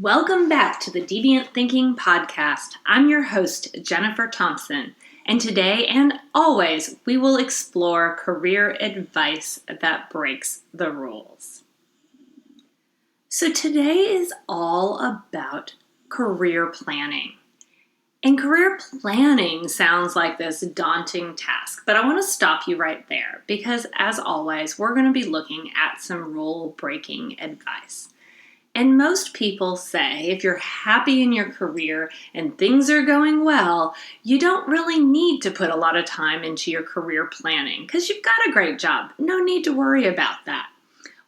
Welcome back to the Deviant Thinking Podcast. I'm your host, Jennifer Thompson, and today and always we will explore career advice that breaks the rules. So today is all about career planning. And career planning sounds like this daunting task, but I want to stop you right there because, as always, we're going to be looking at some rule-breaking advice. And most people say if you're happy in your career and things are going well, you don't really need to put a lot of time into your career planning because you've got a great job. No need to worry about that.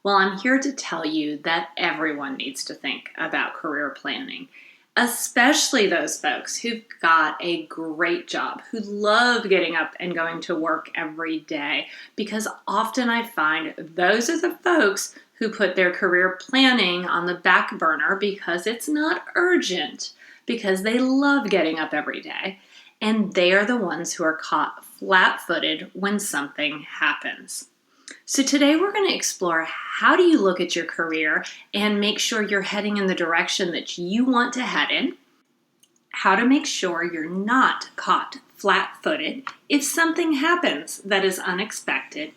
Well, I'm here to tell you that everyone needs to think about career planning, especially those folks who've got a great job, who love getting up and going to work every day, because often I find those are the folks who put their career planning on the back burner because it's not urgent, because they love getting up every day, and they are the ones who are caught flat-footed when something happens. So today we're going to explore how do you look at your career and make sure you're heading in the direction that you want to head in, how to make sure you're not caught flat-footed if something happens that is unexpected,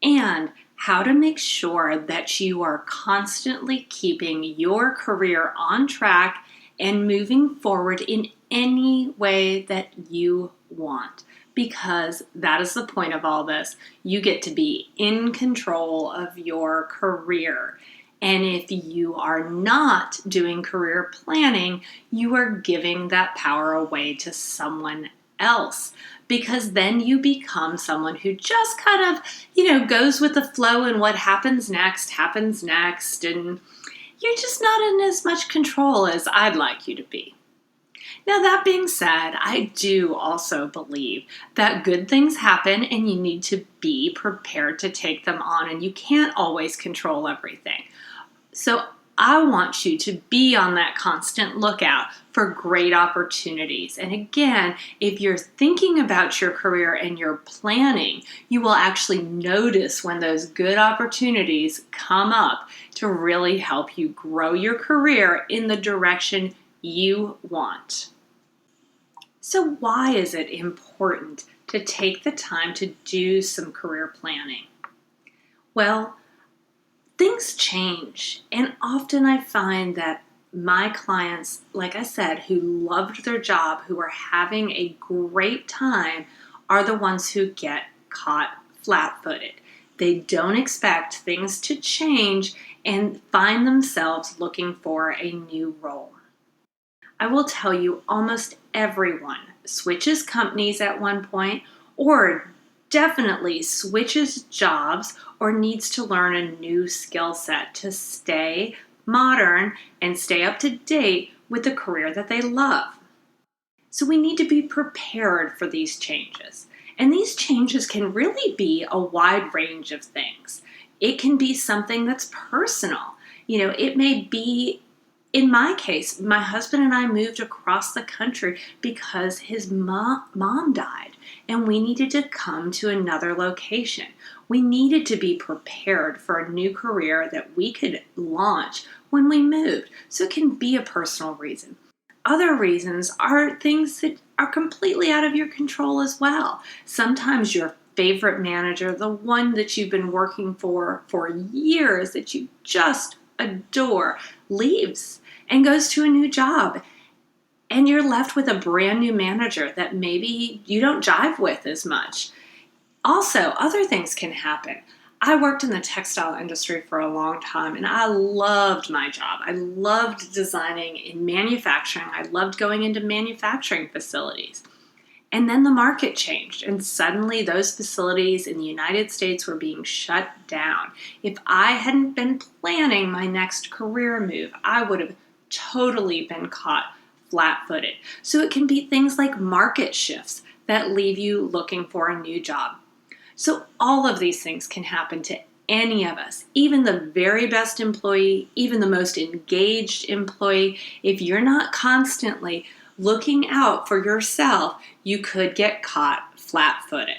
and how to make sure that you are constantly keeping your career on track and moving forward in any way that you want. Because that is the point of all this. You get to be in control of your career. And if you are not doing career planning, you are giving that power away to someone else. Because then you become someone who just kind of, goes with the flow, and what happens next, and you're just not in as much control as I'd like you to be. Now, that being said, I do also believe that good things happen and you need to be prepared to take them on, and you can't always control everything. So I want you to be on that constant lookout for great opportunities. And again, if you're thinking about your career and you're planning, you will actually notice when those good opportunities come up to really help you grow your career in the direction you want. So why is it important to take the time to do some career planning? Well, things change, and often I find that my clients, like I said, who loved their job, who are having a great time, are the ones who get caught flat-footed. They don't expect things to change and find themselves looking for a new role. I will tell you, almost everyone switches companies at one point, or definitely switches jobs, or needs to learn a new skill set to stay modern and stay up to date with the career that they love. So we need to be prepared for these changes. And these changes can really be a wide range of things. It can be something that's personal. It may be, in my case, my husband and I moved across the country because his mom died, and we needed to come to another location. We needed to be prepared for a new career that we could launch when we moved. So it can be a personal reason. Other reasons are things that are completely out of your control as well. Sometimes your favorite manager, the one that you've been working for years, that you just adore, leaves and goes to a new job. And you're left with a brand new manager that maybe you don't jive with as much. Also, other things can happen. I worked in the textile industry for a long time, and I loved my job. I loved designing in manufacturing. I loved going into manufacturing facilities. And then the market changed, and suddenly those facilities in the United States were being shut down. If I hadn't been planning my next career move, I would have totally been caught flat-footed. So it can be things like market shifts that leave you looking for a new job. So all of these things can happen to any of us, even the very best employee, even the most engaged employee. If you're not constantly looking out for yourself, you could get caught flat-footed.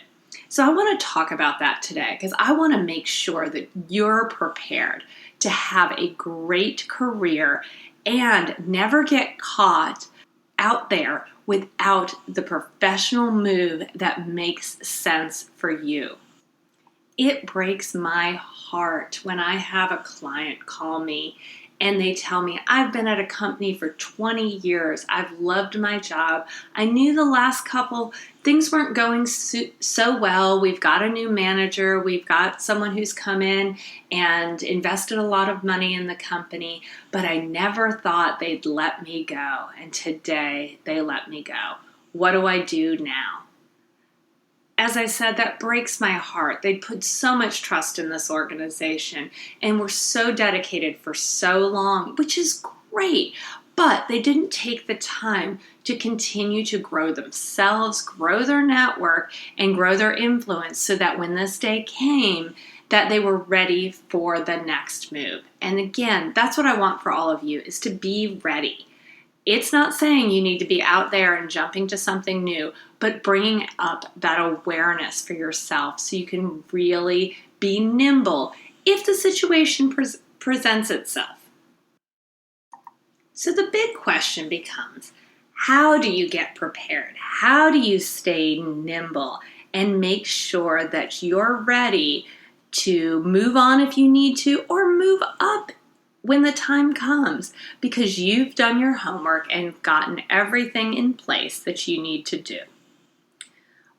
So I want to talk about that today because I want to make sure that you're prepared to have a great career and never get caught out there without the professional move that makes sense for you. It breaks my heart when I have a client call me and they tell me, I've been at a company for 20 years. I've loved my job. I knew the last couple, things weren't going so well. We've got a new manager. We've got someone who's come in and invested a lot of money in the company, but I never thought they'd let me go. And today they let me go. What do I do now? As I said, that breaks my heart. They put so much trust in this organization and were so dedicated for so long, which is great. But they didn't take the time to continue to grow themselves, grow their network, and grow their influence so that when this day came, that they were ready for the next move. And again, that's what I want for all of you, is to be ready. It's not saying you need to be out there and jumping to something new, but bringing up that awareness for yourself so you can really be nimble if the situation presents itself. So the big question becomes, how do you get prepared? How do you stay nimble and make sure that you're ready to move on if you need to, or move up when the time comes, because you've done your homework and gotten everything in place that you need to do?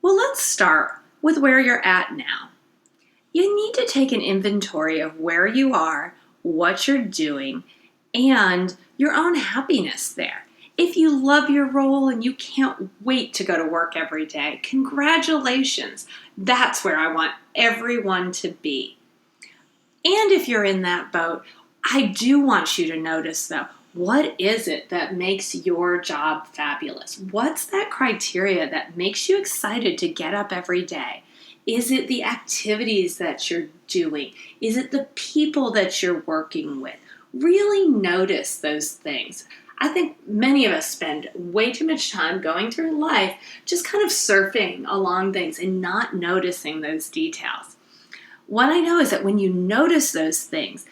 Well, let's start with where you're at now. You need to take an inventory of where you are, what you're doing, and your own happiness there. If you love your role and you can't wait to go to work every day, congratulations. That's where I want everyone to be. And if you're in that boat, I do want you to notice, though, what is it that makes your job fabulous? What's that criteria that makes you excited to get up every day? Is it the activities that you're doing? Is it the people that you're working with? Really notice those things. I think many of us spend way too much time going through life just kind of surfing along things and not noticing those details. What I know is that when you notice those things,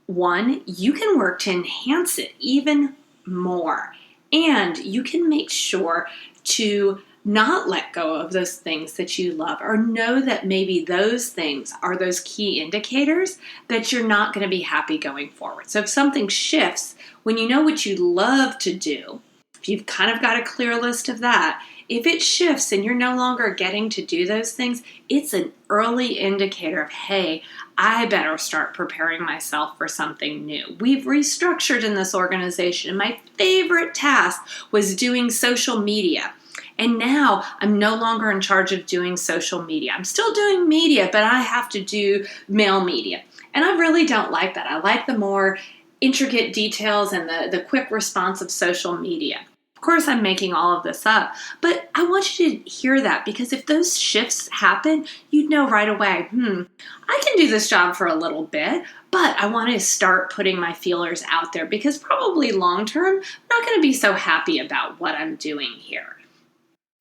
one, you can work to enhance it even more. And you can make sure to not let go of those things that you love, or know that maybe those things are those key indicators that you're not going to be happy going forward. So if something shifts, when you know what you love to do, if you've kind of got a clear list of that, if it shifts and you're no longer getting to do those things, it's an early indicator of, hey, I better start preparing myself for something new. We've restructured in this organization, and my favorite task was doing social media. And now I'm no longer in charge of doing social media. I'm still doing media, but I have to do mail media. And I really don't like that. I like the more intricate details and the quick response of social media. Of course, I'm making all of this up, but I want you to hear that, because if those shifts happen, you'd know right away, I can do this job for a little bit, but I want to start putting my feelers out there, because probably long term, I'm not going to be so happy about what I'm doing here.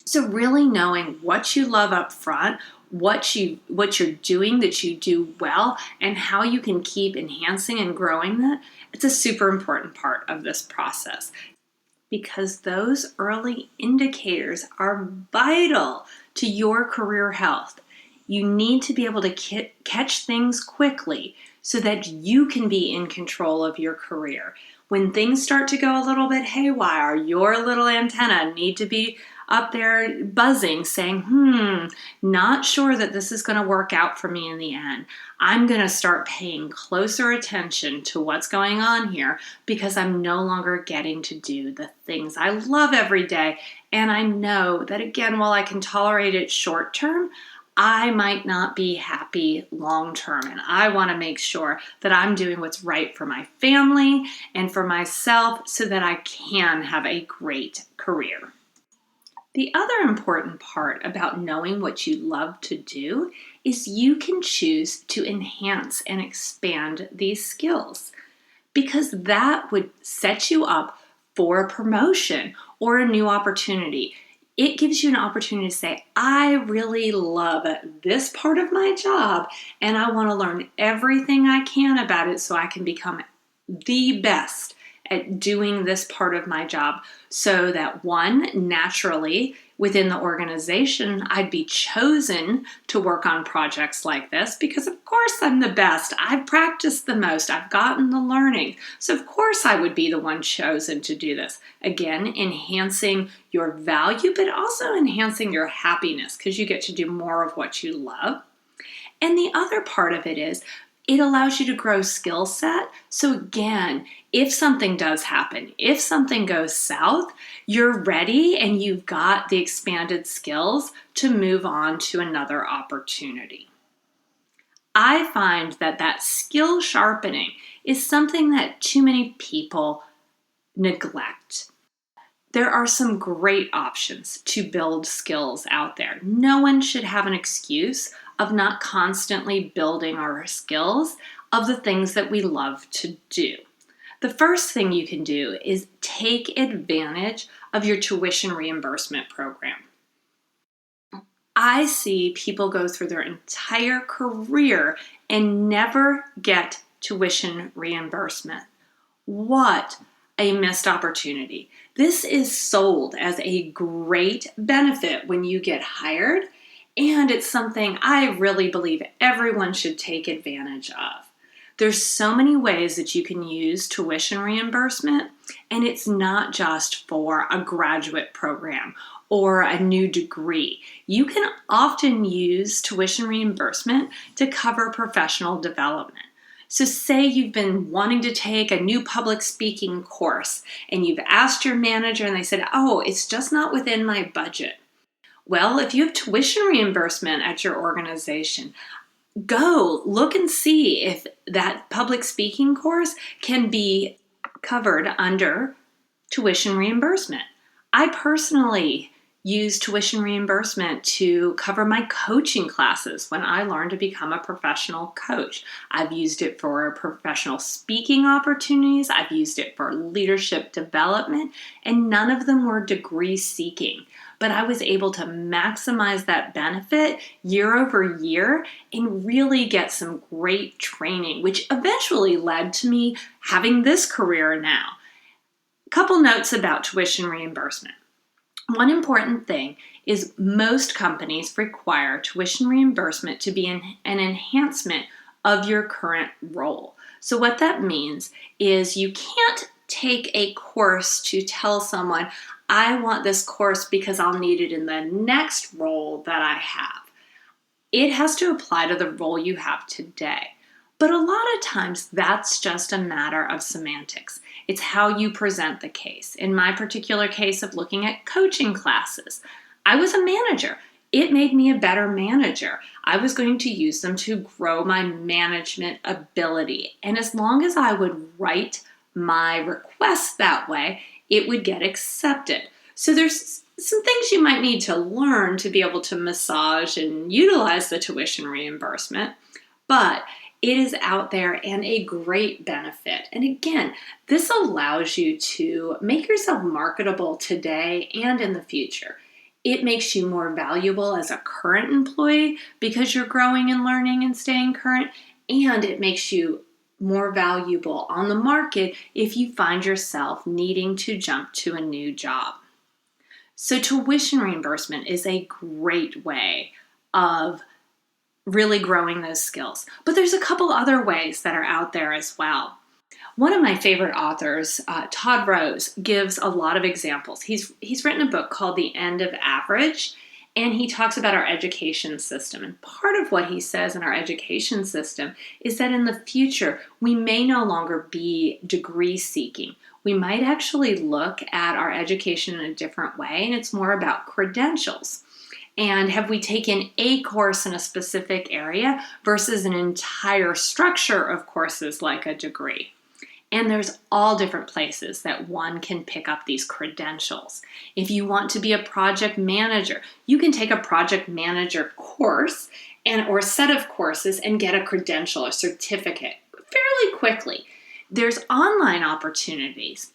So really knowing what you love up front, what you're doing that you do well, and how you can keep enhancing and growing that, it's a super important part of this process. Because those early indicators are vital to your career health. You need to be able to catch things quickly so that you can be in control of your career. When things start to go a little bit haywire, your little antenna need to be up there buzzing, saying, not sure that this is going to work out for me in the end. I'm going to start paying closer attention to what's going on here, because I'm no longer getting to do the things I love every day. And I know that, again, while I can tolerate it short term, I might not be happy long term. And I want to make sure that I'm doing what's right for my family and for myself so that I can have a great career. The other important part about knowing what you love to do is you can choose to enhance and expand these skills, because that would set you up for a promotion or a new opportunity. It gives you an opportunity to say, I really love this part of my job, and I want to learn everything I can about it so I can become the best at doing this part of my job so that one, naturally within the organization, I'd be chosen to work on projects like this because of course I'm the best. I've practiced the most. I've gotten the learning. So of course I would be the one chosen to do this. Again, enhancing your value, but also enhancing your happiness because you get to do more of what you love. And the other part of it is it allows you to grow skill set. So again, if something does happen, if something goes south, you're ready and you've got the expanded skills to move on to another opportunity. I find that skill sharpening is something that too many people neglect. There are some great options to build skills out there. No one should have an excuse of not constantly building our skills of the things that we love to do. The first thing you can do is take advantage of your tuition reimbursement program. I see people go through their entire career and never get tuition reimbursement. What a missed opportunity. This is sold as a great benefit when you get hired, and it's something I really believe everyone should take advantage of. There's so many ways that you can use tuition reimbursement, and it's not just for a graduate program or a new degree. You can often use tuition reimbursement to cover professional development. So say you've been wanting to take a new public speaking course and you've asked your manager and they said, oh, it's just not within my budget. Well, if you have tuition reimbursement at your organization, go look and see if that public speaking course can be covered under tuition reimbursement. I personally use tuition reimbursement to cover my coaching classes when I learned to become a professional coach. I've used it for professional speaking opportunities. I've used it for leadership development, and none of them were degree seeking. But I was able to maximize that benefit year over year and really get some great training, which eventually led to me having this career now. A couple notes about tuition reimbursement. One important thing is most companies require tuition reimbursement to be an enhancement of your current role. So what that means is you can't take a course to tell someone, I want this course because I'll need it in the next role that I have. It has to apply to the role you have today. But a lot of times that's just a matter of semantics. It's how you present the case. In my particular case of looking at coaching classes, I was a manager. It made me a better manager. I was going to use them to grow my management ability. And as long as I would write my request that way, it would get accepted. So there's some things you might need to learn to be able to massage and utilize the tuition reimbursement, but it is out there and a great benefit. And again, this allows you to make yourself marketable today and in the future. It makes you more valuable as a current employee because you're growing and learning and staying current, and it makes you more valuable on the market if you find yourself needing to jump to a new job. So tuition reimbursement is a great way of really growing those skills. But there's a couple other ways that are out there as well. One of my favorite authors, Todd Rose, gives a lot of examples. He's written a book called The End of Average, and he talks about our education system. And part of what he says in our education system is that in the future, we may no longer be degree seeking. We might actually look at our education in a different way, and it's more about credentials. And have we taken a course in a specific area versus an entire structure of courses like a degree? And there's all different places that one can pick up these credentials. If you want to be a project manager, you can take a project manager course or set of courses and get a credential, a certificate fairly quickly. There's online opportunities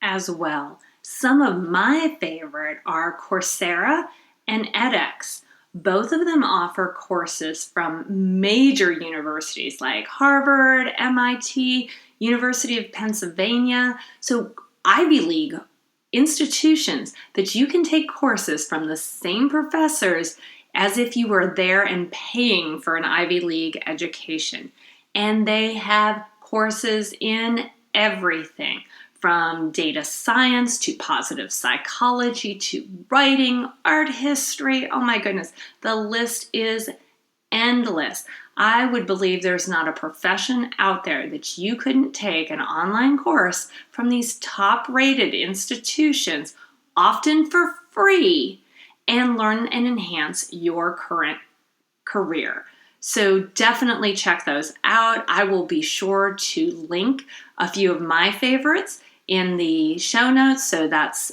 as well. Some of my favorite are Coursera and edX. Both of them offer courses from major universities like Harvard, MIT, University of Pennsylvania. So Ivy League institutions that you can take courses from the same professors as if you were there and paying for an Ivy League education. And they have courses in everything from data science to positive psychology to writing, art history. Oh my goodness, the list is endless. I would believe there's not a profession out there that you couldn't take an online course from these top-rated institutions, often for free, and learn and enhance your current career. So definitely check those out. I will be sure to link a few of my favorites in the show notes. So that's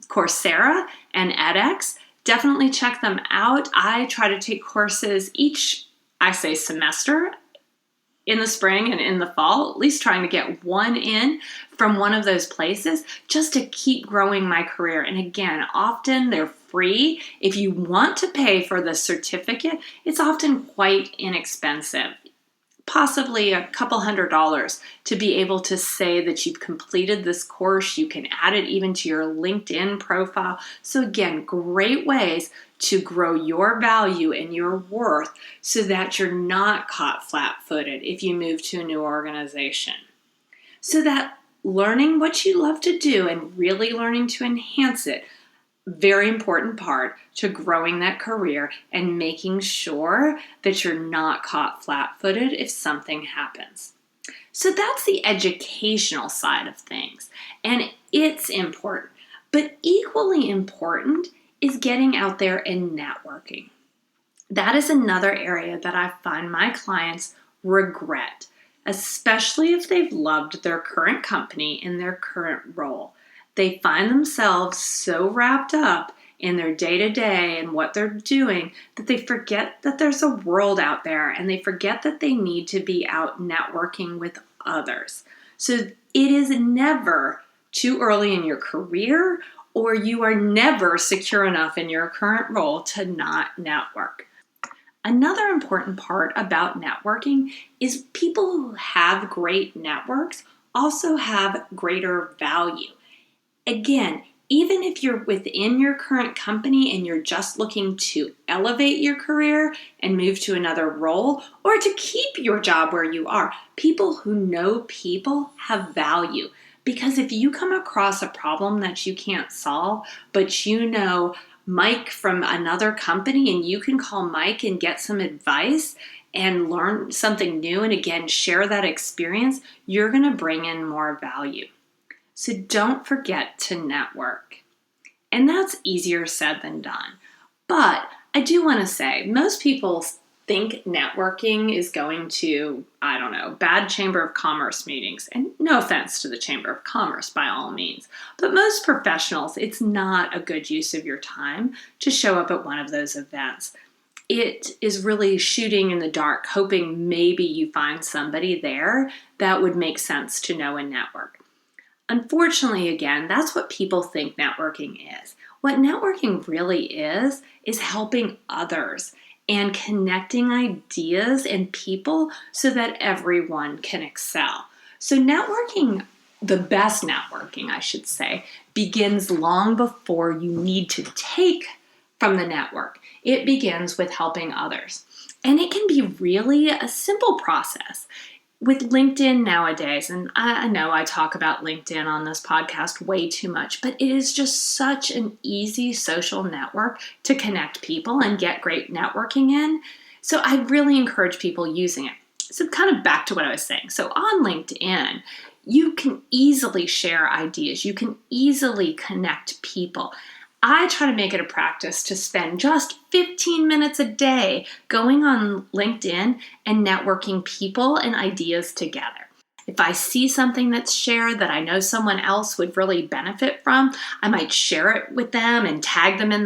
Coursera and edX. Definitely check them out. I try to take courses each, I say, semester in the spring and in the fall, at least trying to get one in from one of those places just to keep growing my career. And again, often they're free. If you want to pay for the certificate, it's often quite inexpensive. Possibly a couple $100 to be able to say that you've completed this course. You can add it even to your LinkedIn profile. So again, great ways to grow your value and your worth so that you're not caught flat-footed if you move to a new organization. So that learning what you love to do and really learning to enhance it, very important part to growing that career and making sure that you're not caught flat-footed if something happens. So that's the educational side of things, and it's important. But equally important is getting out there and networking. That is another area that I find my clients regret, especially if they've loved their current company and their current role. They find themselves so wrapped up in their day-to-day and what they're doing that they forget that there's a world out there, and they forget that they need to be out networking with others. So it is never too early in your career, or you are never secure enough in your current role to not network. Another important part about networking is people who have great networks also have greater value. Again, even if you're within your current company and you're just looking to elevate your career and move to another role, or to keep your job where you are, people who know people have value. Because if you come across a problem that you can't solve, but you know Mike from another company and you can call Mike and get some advice and learn something new and again share that experience, you're going to bring in more value. So don't forget to network. And that's easier said than done. But I do want to say, most people think networking is going to, bad Chamber of Commerce meetings. And no offense to the Chamber of Commerce by all means. But most professionals, it's not a good use of your time to show up at one of those events. It is really shooting in the dark, hoping maybe you find somebody there that would make sense to know and network. Unfortunately, again, that's what people think networking is. What networking really is helping others and connecting ideas and people so that everyone can excel. So networking, the best networking, I should say, begins long before you need to take from the network. It begins with helping others. And it can be really a simple process. With LinkedIn nowadays, and I know I talk about LinkedIn on this podcast way too much, but it is just such an easy social network to connect people and get great networking in. So I really encourage people using it. So kind of back to what I was saying. So on LinkedIn, you can easily share ideas. You can easily connect people. I try to make it a practice to spend just 15 minutes a day going on LinkedIn and networking people and ideas together. If I see something that's shared that I know someone else would really benefit from, I might share it with them and tag them in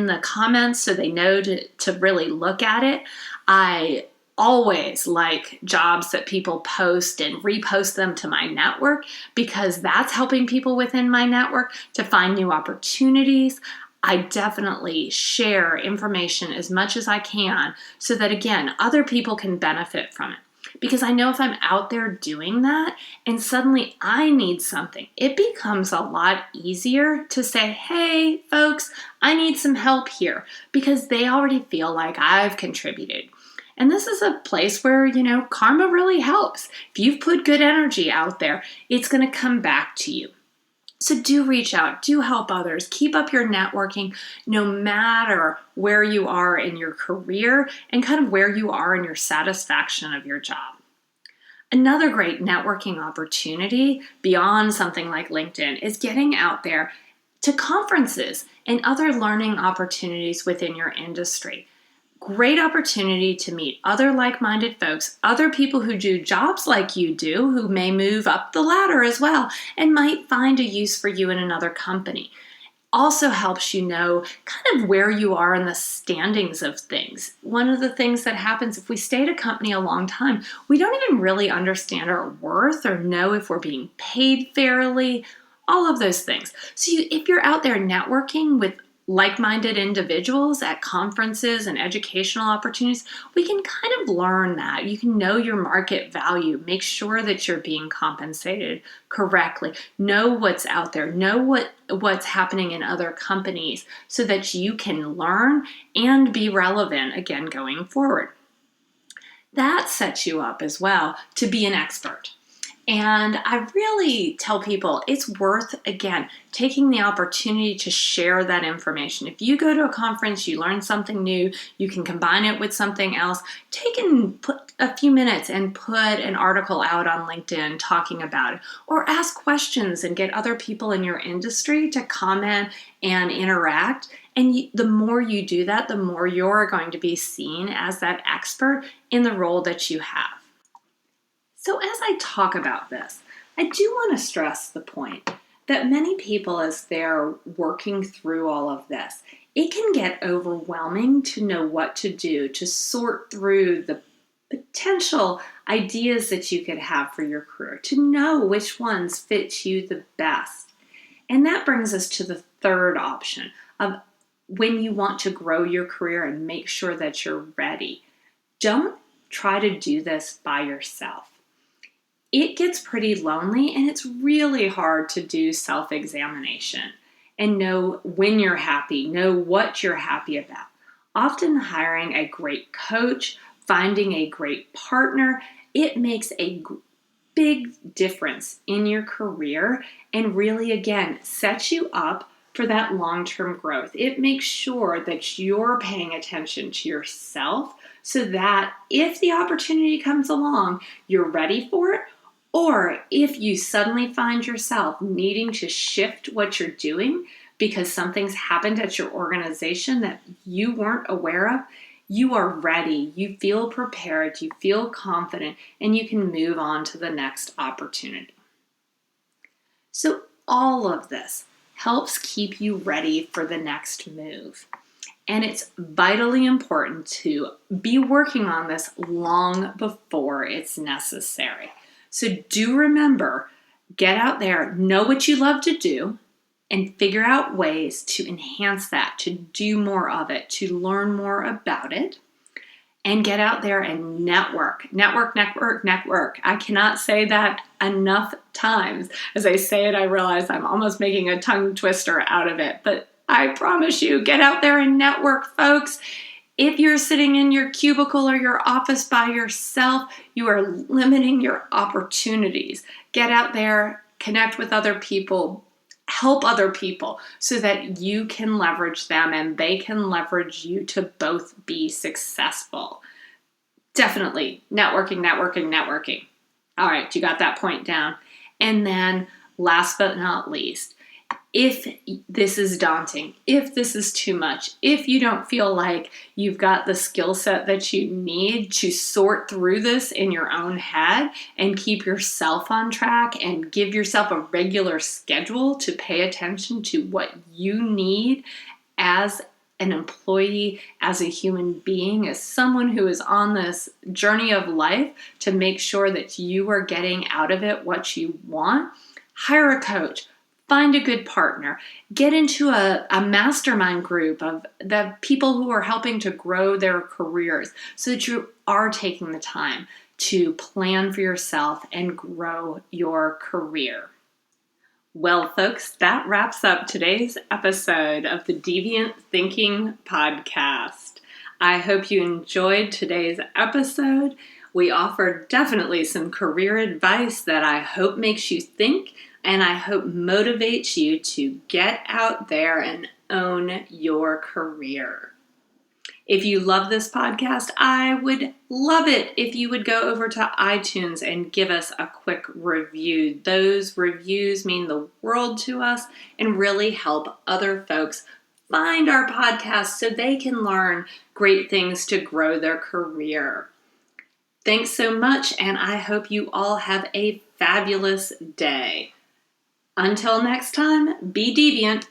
the comments so they know to really look at it. I always like jobs that people post and repost them to my network because that's helping people within my network to find new opportunities. I definitely share information as much as I can so that, again, other people can benefit from it. Because I know if I'm out there doing that and suddenly I need something, it becomes a lot easier to say, hey, folks, I need some help here, because they already feel like I've contributed. And this is a place where, karma really helps. If you've put good energy out there, it's going to come back to you. So do reach out, do help others, keep up your networking no matter where you are in your career and kind of where you are in your satisfaction of your job. Another great networking opportunity beyond something like LinkedIn is getting out there to conferences and other learning opportunities within your industry. Great opportunity to meet other like-minded folks, other people who do jobs like you do, who may move up the ladder as well and might find a use for you in another company. Also helps you know kind of where you are in the standings of things. One of the things that happens if we stay at a company a long time, we don't even really understand our worth or know if we're being paid fairly, all of those things. So if you're out there networking with like-minded individuals at conferences and educational opportunities, we can kind of learn that. You can know your market value, make sure that you're being compensated correctly, know what's out there, know what's happening in other companies so that you can learn and be relevant again going forward. That sets you up as well to be an expert. And I really tell people it's worth, again, taking the opportunity to share that information. If you go to a conference, you learn something new, you can combine it with something else, put a few minutes and put an article out on LinkedIn talking about it, or ask questions and get other people in your industry to comment and interact. And the more you do that, the more you're going to be seen as that expert in the role that you have. So as I talk about this, I do want to stress the point that many people, as they're working through all of this, it can get overwhelming to know what to do, to sort through the potential ideas that you could have for your career, to know which ones fit you the best. And that brings us to the third option of when you want to grow your career and make sure that you're ready. Don't try to do this by yourself. It gets pretty lonely and it's really hard to do self-examination and know when you're happy, know what you're happy about. Often hiring a great coach, finding a great partner, it makes a big difference in your career and really, again, sets you up for that long-term growth. It makes sure that you're paying attention to yourself so that if the opportunity comes along, you're ready for it. Or if you suddenly find yourself needing to shift what you're doing because something's happened at your organization that you weren't aware of, you are ready, you feel prepared, you feel confident, and you can move on to the next opportunity. So all of this helps keep you ready for the next move. And it's vitally important to be working on this long before it's necessary. So do remember, get out there, know what you love to do, and figure out ways to enhance that, to do more of it, to learn more about it, and get out there and network. I cannot say that enough times. As I say it, I realize I'm almost making a tongue twister out of it, but I promise you, get out there and network, folks. If you're sitting in your cubicle or your office by yourself, you are limiting your opportunities. Get out there, connect with other people, help other people so that you can leverage them and they can leverage you to both be successful. Definitely networking. All right, you got that point down. And then last but not least, if this is daunting, if this is too much, if you don't feel like you've got the skill set that you need to sort through this in your own head and keep yourself on track and give yourself a regular schedule to pay attention to what you need as an employee, as a human being, as someone who is on this journey of life to make sure that you are getting out of it what you want, hire a coach. Find a good partner. Get into a mastermind group of the people who are helping to grow their careers so that you are taking the time to plan for yourself and grow your career. Well, folks, that wraps up today's episode of the Deviant Thinking Podcast. I hope you enjoyed today's episode. We offer definitely some career advice that I hope makes you think and I hope motivates you to get out there and own your career. If you love this podcast, I would love it if you would go over to iTunes and give us a quick review. Those reviews mean the world to us and really help other folks find our podcast so they can learn great things to grow their career. Thanks so much, and I hope you all have a fabulous day. Until next time, be deviant.